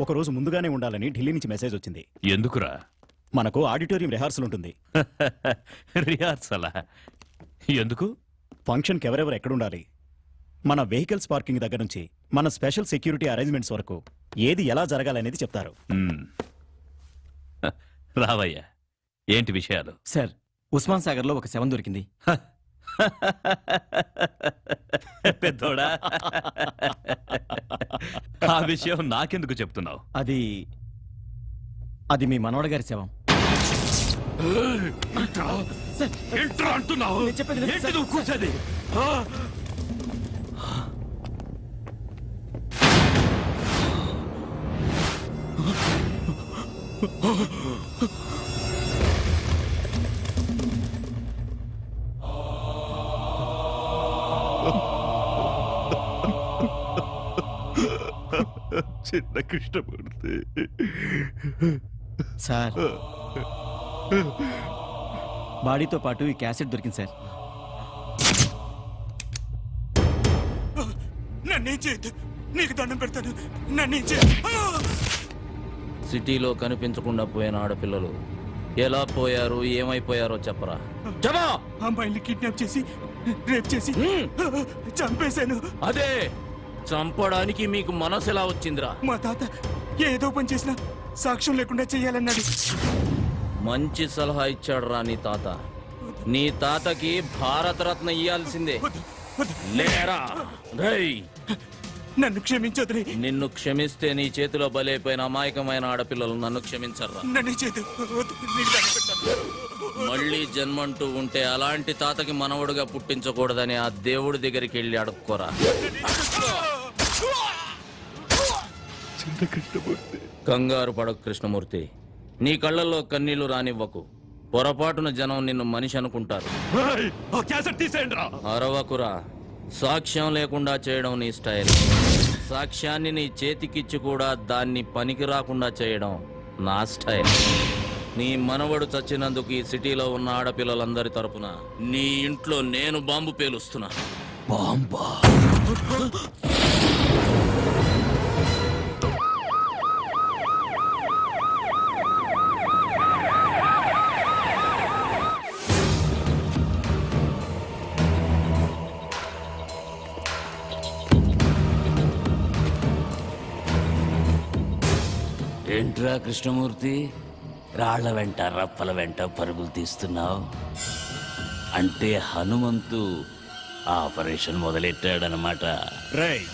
ఒకరోజు ముందుగానే ఉండాలని ఢిల్లీ నుంచి మెసేజ్ వచ్చింది. ఎందుకురా? మనకు ఆడిటోరియం రిహార్సల్ ఉంటుంది. రిహార్సలా? ఎందుకు? ఫంక్షన్కి ఎవరెవరు ఎక్కడుండాలి, మన వెహికల్స్ పార్కింగ్ దగ్గర నుంచి మన స్పెషల్ సెక్యూరిటీ అరేంజ్మెంట్స్ వరకు ఏది ఎలా జరగాలనేది చెప్తారు. రావయ్యా, ఏంటి విషయాలు? సార్, ఉస్మాన్ సాగర్లో ఒక శవం దొరికింది. పెద్దోడా, ఆ విషయం నాకెందుకు చెప్తున్నావు? అది మీ మనవడ గారి శవం. అంటున్నావు? కూర్చోది. చిన్న కృష్ణమూర్తి సార్, బాడీతో పాటు ఈ క్యాసెట్ దొరికింది సార్. నన్నేం చేయొద్దు, నీకు దండం పెడతాను, నన్నేం చేయొద్దు. సిటీలో కనిపించకుండా పోయిన ఆడపిల్లలు ఎలా పోయారు, ఏమైపోయారో చెప్పరా. చెప్పా. అమ్మాయిల్ని కిడ్నాప్ చేసి రేప్ చేసి చంపేశాను. అదే, చంపడానికి మీకు మనసు ఎలా వచ్చిందిరా? మా తాత ఏదో పని చేసినా సాక్ష్యం లేకుండా చెయ్యాలన్నాడు. మంచి సలహా ఇచ్చాడు రా నీ తాత. నీ తాతకి భారతరత్న ఇయ్యాల్సిందే. లేరా రేయ్, నన్ను క్షమించొద్దు. నిన్ను క్షమిస్తే నీ చేతిలో బలైపోయిన అమాయకమైన ఆడపిల్లలు నన్ను క్షమించర్రా. నన్ను చేతు, నీకు దండం పెడతాను. మళ్ళీ జన్మంటూ ఉంటే అలాంటి తాతకి మనవడుగా పుట్టించకూడదని ఆ దేవుడి దగ్గరికి వెళ్ళి అడుక్కోరా. కంగారు పడకు కృష్ణమూర్తి, నీ కళ్ళల్లో కన్నీళ్లు రానివ్వకు. పొరపాటున జనం నిన్ను మనిషి అనుకుంటారు. అరవకురా, సాక్ష్యం లేకుండా చేయడం నీ స్టైల్. సాక్ష్యాన్ని నీ చేతికిచ్చి కూడా దాన్ని పనికి రాకుండా చేయడం నా స్టైల్. నీ మనవడు చచ్చినందుకు ఈ సిటీలో ఉన్న ఆడపిల్లలందరి తరపున నీ ఇంట్లో నేను బాంబు పేలుస్తున్నా. బాంబా? ఏంట్రా కృష్ణమూర్తి, రాళ్ల వెంట రప్పల వెంట పరుగులు తీస్తున్నావు? అంటే హనుమంతు ఆపరేషన్ మొదలెట్టాడనమాట. రేయ్,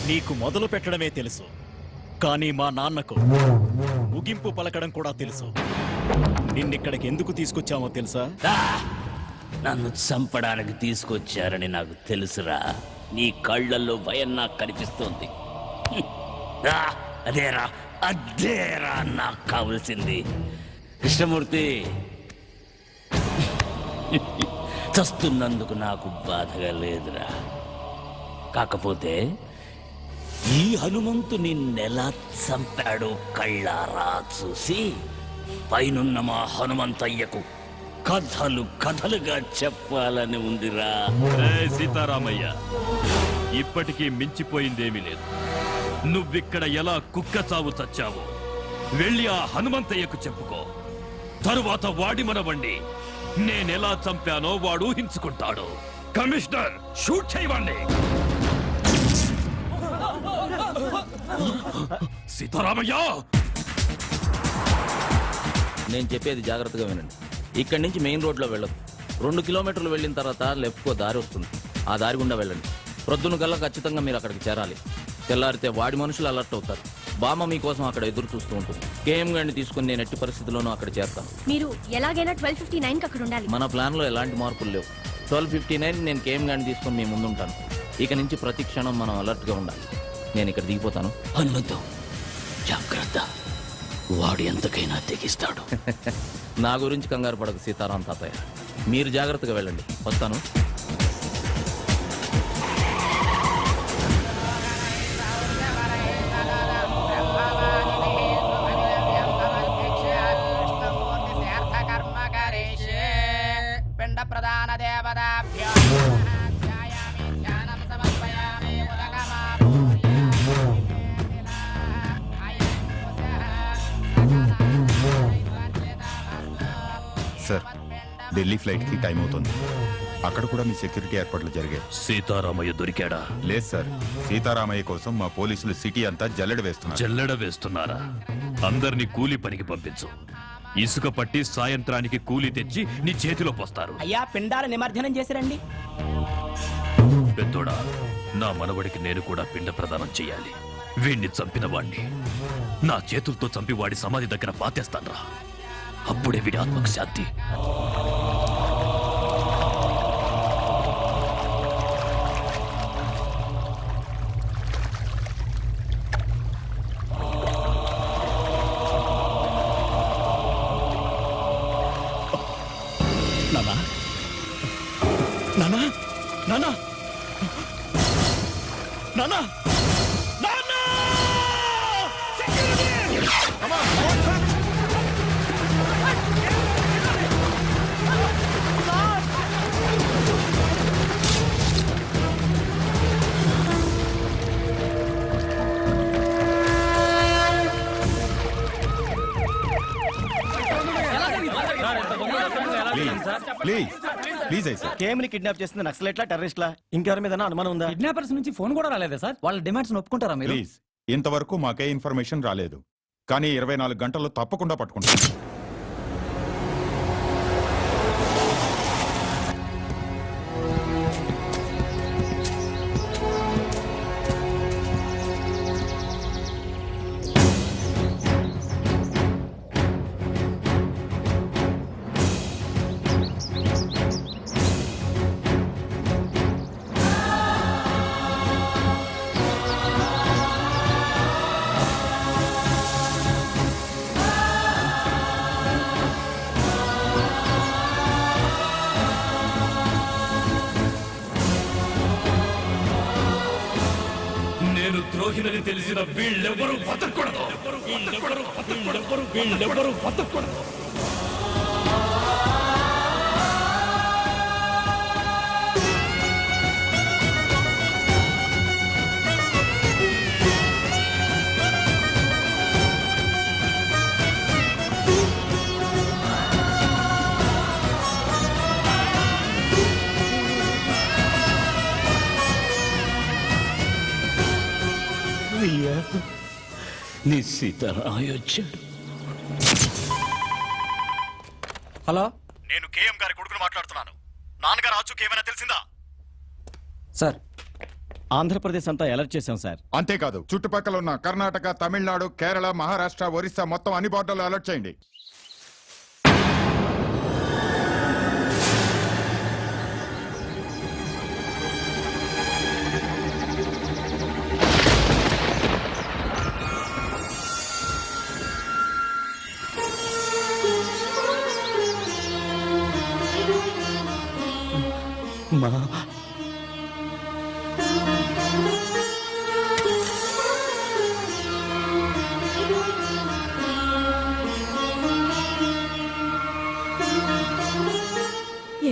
నీకు మొదలు పెట్టడమే తెలుసు, కానీ మా నాన్నకు ముగింపు పలకడం కూడా తెలుసు. నిన్నిక్కడికి ఎందుకు తీసుకొచ్చామో తెలుసా? నన్ను చంపడానికి తీసుకొచ్చారని నాకు తెలుసురా. నీ కళ్ళల్లో భయం నాకు కనిపిస్తోంది. అదేరా అదేరా నాకు కావలసింది. కృష్ణమూర్తి, చస్తున్నందుకు నాకు బాధగా లేదురా. కాకపోతే ఈ హనుమంతు నిన్నెలా చంపాడో కళ్ళారా చూసి పైనున్న మా హనుమంతయ్యకు కథలు కథలుగా చెప్పాలని ఉందిరా. సీతారామయ్య, ఇప్పటికీ మించిపోయిందేమీ లేదు. నువ్విక్కడ ఎలా కుక్క చావు చచ్చావో వెళ్ళి ఆ హనుమంతయ్యకు చెప్పుకో. తరువాత వాడి మనవండి నేనెలా చంపానో వాడు ఊహించుకుంటాడు. కమిషనర్, షూట్ చేయవండి. సీతారామయ్య, నేను చెప్పేది జాగ్రత్తగా వినండి. ఇక్కడి నుంచి మెయిన్ రోడ్లో వెళ్ళదు. 2 కిలోమీటర్లు వెళ్ళిన తర్వాత లెఫ్ట్కో దారి వస్తుంది. ఆ దారి గుండా వెళ్ళండి. ప్రొద్దున కల్లా ఖచ్చితంగా మీరు అక్కడికి చేరాలి. తెల్లారితే వాడి మనుషులు అలర్ట్ అవుతారు. బామ్మ మీకోసం అక్కడ ఎదురు చూస్తూ ఉంటుంది. కేఎం గారిని తీసుకుని నేను ఎట్టి పరిస్థితుల్లోనూ అక్కడ చేస్తాను. మీరు ఎలాగైనా 12:59 అక్కడ ఉండాలి. మన ప్లాన్ లో ఎలాంటి మార్పులు లేవు. 12:59 నేను కేఎం గారిని తీసుకుని మీ ముందు ఉంటాను. ఇక నుంచి ప్రతి క్షణం మనం అలర్ట్ గా ఉండాలి. నేను ఇక్కడ దిగిపోతాను. హనుమంతు, జాగ్రత్త, వాడు ఎంతకైనా తెగిస్తాడు. నా గురించి కంగారు పడకు సీతారాం తాతయ్య, మీరు జాగ్రత్తగా వెళ్ళండి. వస్తాను. ప్రధాన దేవతాభ్యో ధ్యాయామి ధ్యానం సమర్పయామి ఉదకమా సార్ ఢిల్లీ ఫ్లైట్కి టైం అవుతుంది. అక్కడ కూడా మీ సెక్యూరిటీ ఏర్పాట్లు జరిగాయి. సీతారామయ్య దొరికాడా? లేదు సార్, సీతారామయ్య కోసం మా పోలీసులు సిటీ అంతా జల్లెడ వేస్తున్నారు. జల్లెడ వేస్తున్నారా? అందరినీ కూలి పనికి పంపించు. ఇసుక పట్టి సాయంత్రానికి కూలి తెచ్చి నీ చేతిలో పోస్తారు. అయ్యా పిండాల నిమజ్జనం చేసిరండి. పెద్దోడా, నా మనవడికి నేను కూడా పిండ ప్రదానం చెయ్యాలి. వీణ్ణి చంపిన వాణ్ణి నా చేతులతో చంపి వాడి సమాధి దగ్గర పాతేస్తాన్రా. అప్పుడే వీడి ఆత్మకు శాంతి. నానా నానా నానా నానా నానా ప్లీజ్ ప్లీజ్ అయ్యి సార్. కేఎంని కిడ్నాప్ చేస్తుంది నక్సలైట్లా టెర్రరిస్ట్లా ఇంకెవరి మీద అనుమానం ఉందా? కిడ్నాపర్స్ నుంచి ఫోన్ కూడా రాలేదా సార్? వాళ్ళ డిమాండ్స్ ఒప్పుకుంటారా మీరు? ప్లీజ్, ఇంతవరకు మాకే ఇన్ఫర్మేషన్ రాలేదు, కానీ 24 గంటల్లో తప్పకుండా పట్టుకుంటాం. నేను ద్రోహినని తెలిసిన వీళ్ళెవ్వరూ బతకూడదు. వీళ్ళెవ్వరూ బతకూడదు. నీ సీతారామయ్య వచ్చాడు. హలో నేను కేఎం గారి కొడుకును మాట్లాడుతున్నాను. నాన్నగారు ఆచూకీ ఏమైనా తెలిసిందా? సార్, ఆంధ్రప్రదేశ్ అంతా అలర్ట్ చేశాం సార్. అంతేకాదు, చుట్టుపక్కల ఉన్న కర్ణాటక, తమిళనాడు, కేరళ, మహారాష్ట్ర, ఒరిస్సా మొత్తం అన్ని బోర్డర్లు అలర్ట్ చేయండి.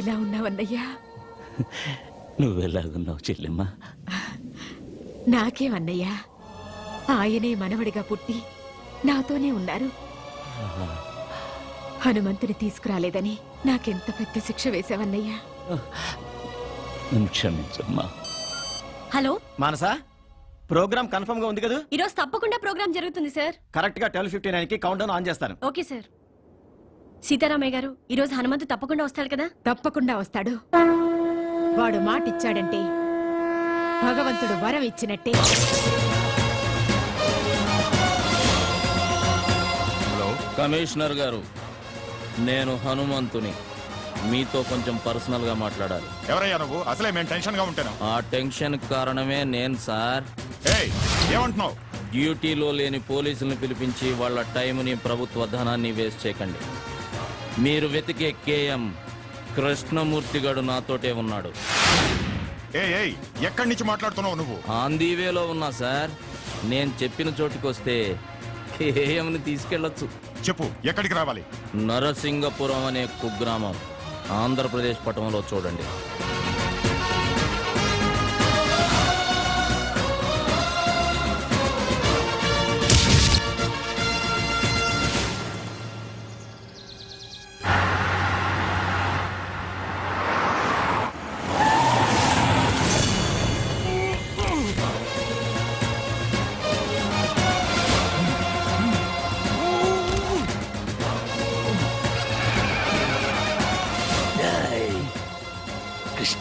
ఎలా ఉన్నావన్నయ్యా? నువ్వెలాగున్నావు చెల్లెమ్మా? నాకేమన్నయ్యా, ఆయనే మనవడిగా పుట్టి నాతోనే ఉన్నారు. హనుమంతుని తీసుకురాలేదని నాకెంత పెద్ద శిక్ష వేశావన్నయ్యా. నన్ను క్షమించమ్మా. హలో మానసా, ప్రోగ్రామ్ కన్ఫర్మ్ గా ఉంది కదా? ఈరోజు తప్పకుండా ప్రోగ్రామ్ జరుగుతుంది సార్. కరెక్ట్ గా 12:59 కి కౌంట్ డౌన్ ఆన్ చేస్తాను. Okay sir. సీతారామయ్య గారు, ఈరోజు హనుమంతు తప్పకుండా వస్తాడు కదా? తప్పకుండా వస్తాడు. వాడు మాట ఇచ్చాడంటే భగవంతుడు వరం ఇచ్చినట్టే. హలో, కమిషనర్ గారు, నేను హనుమంతుని. మీతో కొంచెం పర్సనల్ గా మాట్లాడాలి. ఎవరయ్యా నువ్వు? అసలే మేము టెన్షన్ గా ఉంటాను. ఆ టెన్షన్ కారణమే నేను సార్. ఏయ్, ఏమంటున్నావు? డ్యూటీలో లేని పోలీసుల్ని పిలిపించి వాళ్ళ టైంని, ప్రభుత్వ ధనాన్ని వేస్ట్ చేయకండి. మీరు వెతికే కేఎం కృష్ణమూర్తి గడు నాతోటే ఉన్నాడు. ఏయ్, ఎక్కడి నుంచి మాట్లాడుతున్నావు నువ్వు? ఆంధీవేలో ఉన్నా సార్. నేను చెప్పిన చోటుకి వస్తే కేఎంని తీసుకెళ్లొచ్చు. చెప్పు, ఎక్కడికి రావాలి? నరసింగపురం అనే కుగ్రామం ఆంధ్రప్రదేశ్ పటంలో చూడండి.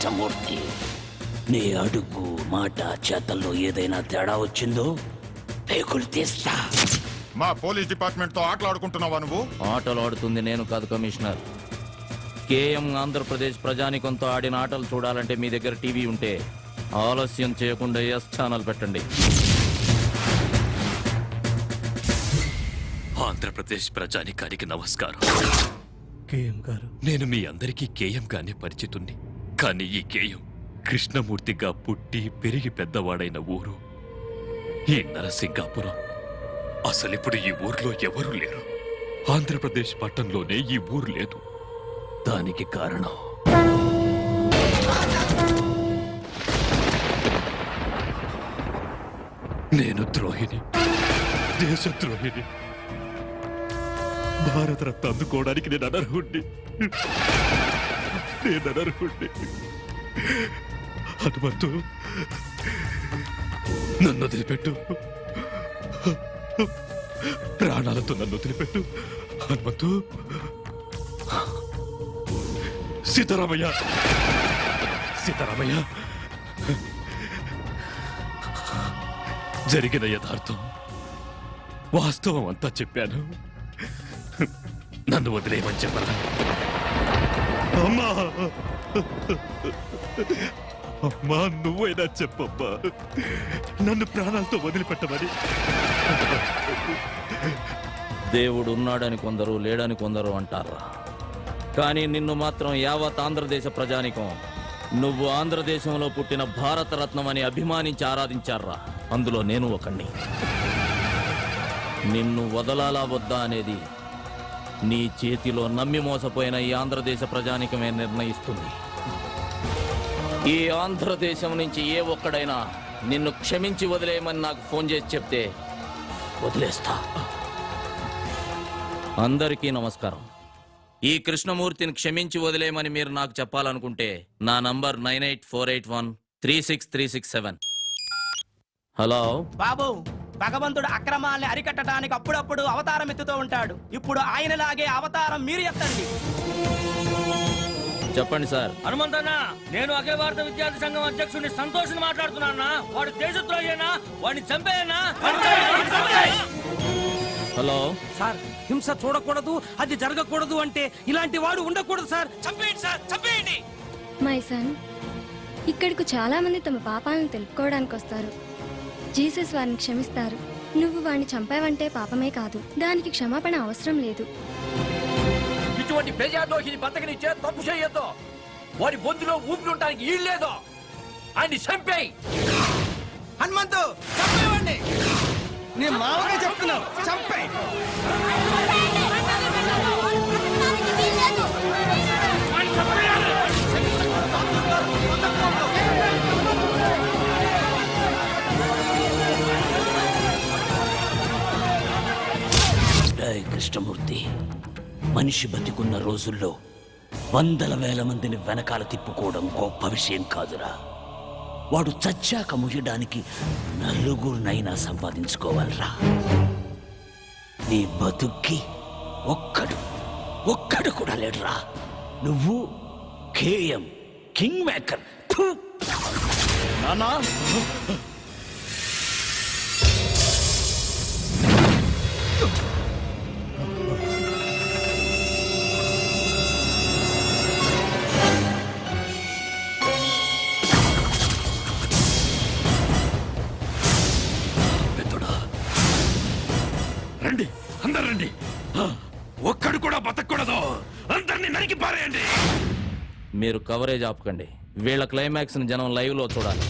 కృష్ణమూర్తి, నీ అడుగు మాట చేతల్లో ఏదైనా తేడా వచ్చిందో పేకులు తీస్తా. మా పోలీస్ డిపార్ట్మెంట్ తో ఆటలాడుకుంటున్నావా నువ్వు? ఆటలు ఆడుతుంది నేను కాదు కమిషనర్. కేఎం ఆంధ్రప్రదేశ్ ప్రజానికంతో ఆడిన ఆటలు చూడాలంటే మీ దగ్గర టీవీ ఉంటే ఆలస్యం చేయకుండా ఎస్ ఛానల్ పెట్టండి. ఆంధ్రప్రదేశ్ ప్రజానికానికి నమస్కారం. కేఎం గారు, నేను మీ అందరికీ కేఎం గానే పరిచితుణ్ణి. కానీ ఈ కేఎం కృష్ణమూర్తిగా పుట్టి పెరిగి పెద్దవాడైన ఊరు ఈ నరసింగాపురం. అసలిప్పుడు ఈ ఊర్లో ఎవరూ లేరు. ఆంధ్రప్రదేశ్ పట్టణంలోనే ఈ ఊరు లేదు. దానికి కారణం నేను ద్రోహిని, దేశద్రోహిని. భారతరత్న అందుకోవడానికి నేను అనర్హుణ్ణి. హనుమంతు, నన్ను వదిలిపెట్టు. ప్రాణాలతో నన్ను వదిలిపెట్టు హనుమంతు. సీతారామయ్య, సీతారామయ్య, జరిగిన యథార్థం వాస్తవం అంతా చెప్పాను. నన్ను వదిలేయమని చెప్పరా? అమ్మా, అమ్మా, నువ్వైనా చెప్పమ్మా, నన్ను ప్రాణాలతో వదిలిపెట్టమని. దేవుడు ఉన్నాడని కొందరు, లేడని కొందరు అంటారా, కానీ నిన్ను మాత్రం యావత్ ఆంధ్రదేశ ప్రజానికం నువ్వు ఆంధ్రదేశంలో పుట్టిన భారతరత్నం అని అభిమానించి ఆరాధించారా. అందులో నేను ఒకణ్ణి. నిన్ను వదలాలా వద్దా అనేది నీ చేతిలో నమ్మి మోసపోయిన ఈ ఆంధ్రదేశ ప్రజానికమే నిర్ణయిస్తుంది. ఈ ఆంధ్రదేశం నుంచి ఏ ఒక్కడైనా నిన్ను క్షమించి వదిలేయమని నాకు ఫోన్ చేసి చెప్తే వదిలేస్తా. అందరికీ నమస్కారం. ఈ కృష్ణమూర్తిని క్షమించి వదిలేయమని మీరు నాకు చెప్పాలనుకుంటే నా నంబర్ 9848136367. హలో బాబు, భగవంతుడు అక్రమాల్ని అరికట్టడానికి అప్పుడప్పుడు అవతారం ఎత్తుతూ ఉంటాడు. ఇప్పుడు ఆయనలాగే అవతారం మీరు ఎత్తండి. చెప్పండి సార్. హనుమంతన్న, నేను అఖిల భారత విద్యార్థి సంఘం అధ్యక్షుడిని సంతోషిని మాట్లాడుతున్నా. వాడు దేశద్రోహేనా? వాడిని చంపేయనా? హలో సార్, హింస చూడకూడదు, అది జరగకూడదు అంటే ఇలాంటి వాడు ఉండకూడదు సార్. చంపేయండి సార్, చంపేయండి. మై సన్, ఇక్కడికి చాలా మంది తమ పాపాలను తెలుపుకోవడానికి వస్తారు. జీసస్ వారిని క్షమిస్తారు. నువ్వు వాడిని చంపావంటే పాపమే కాదు, దానికి క్షమాపణ అవసరం లేదు. ఇటువంటి ప్రజాదోషిని బతకనిచ్చే తప్పు చేయొద్దు. వాడి బొందులో ఊపిరి ఈల్లేదో అని చంపేయి. హనుమంతు, చంపేవండి. నేను మామూలుగా చెప్తున్నావు, చంపే. కృష్ణమూర్తి, మనిషి బతికున్న రోజుల్లో వందల వేల మందిని వెనకాల తిప్పుకోవడం గొప్ప విషయం కాదురా. వాడు చచ్చాక ముయ్యడానికి నలుగురినైనా సంపాదించుకోవాలరా. నీ బతుక్కి ఒక్కడు కూడా లేడురా. నువ్వు కేఎం కింగ్ మేకర్. నాన్నా, రండి, అందరు రండి. ఒక్కడు కూడా బతకూడదు. అందరినీ నరికి పారేయండి. మీరు కవరేజ్ ఆపకండి. వీళ్ళ క్లైమాక్స్ ని జనం లైవ్ లో చూడాలి.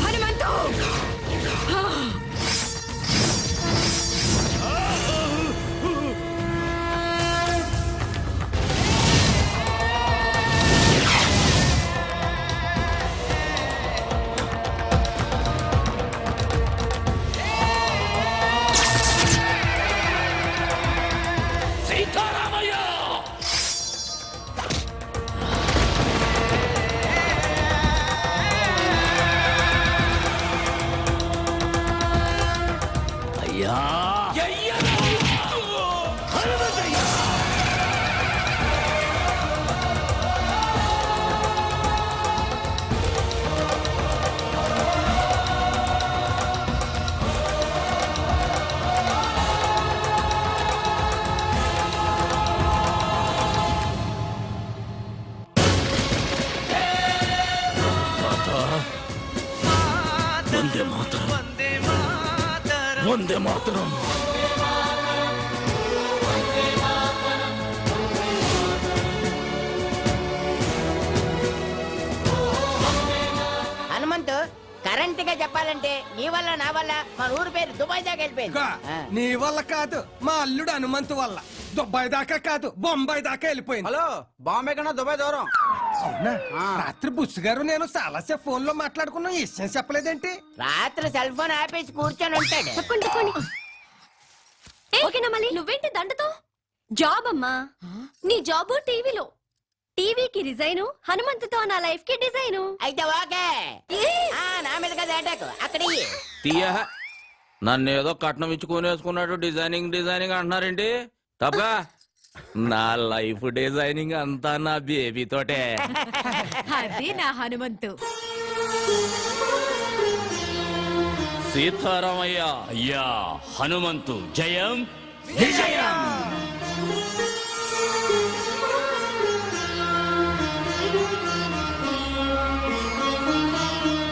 హనుమంతు సీతారామయ్య అయ్యా వందే మాతరం వందే మాతరం హనుమంతు కరెంట్ గా చెప్పాలంటే నీ వల్ల నా వల్ల మన ఊరు పేరు దుబాయ్ దాకా వెళ్ళిపోయింది ఆ. నీ వల్ల కాదు మా అల్లుడు హనుమంతు వల్ల దుబాయ్ దాకా కాదు బొంబాయి దాకా వెళ్ళిపోయింది. హలో బాంబే కన్నా దుబాయ్ దూరం. అవునా రాత్రి బుస్ గారు నేను చాలాసేపు ఫోన్ లో మాట్లాడుకున్నాం ఈ విషయం చెప్పలేదేంటి? రాత్రి సెల్ ఫోన్ ఆపేసి కూర్చొని ఉంటాడు తప్పకుండా తప్పండి ఓకేనా మళ్ళీ నువ్వేంటి దండతో జాబ్ అమ్మా నీ జాబు టీవీలో టీవీకి రిజైను హనుమంతుతో నా లైఫ్ కి డిజైను అయితే ఓకే ఆ, నా మీద కదా అటాక్ అక్కడ ఇయ్యి. తీయ నన్ను ఏదో కట్నం ఇచ్చుకునేసుకున్నాడు డిజైనింగ్ డిజైనింగ్ అంటున్నారేంటి తప్ప నా లైఫ్ డిజైనింగ్ అంతా నా బేబీ తోటే అది నా హనుమంతు సీతారామయ్య అయ్యా హనుమంతు జయం విజయం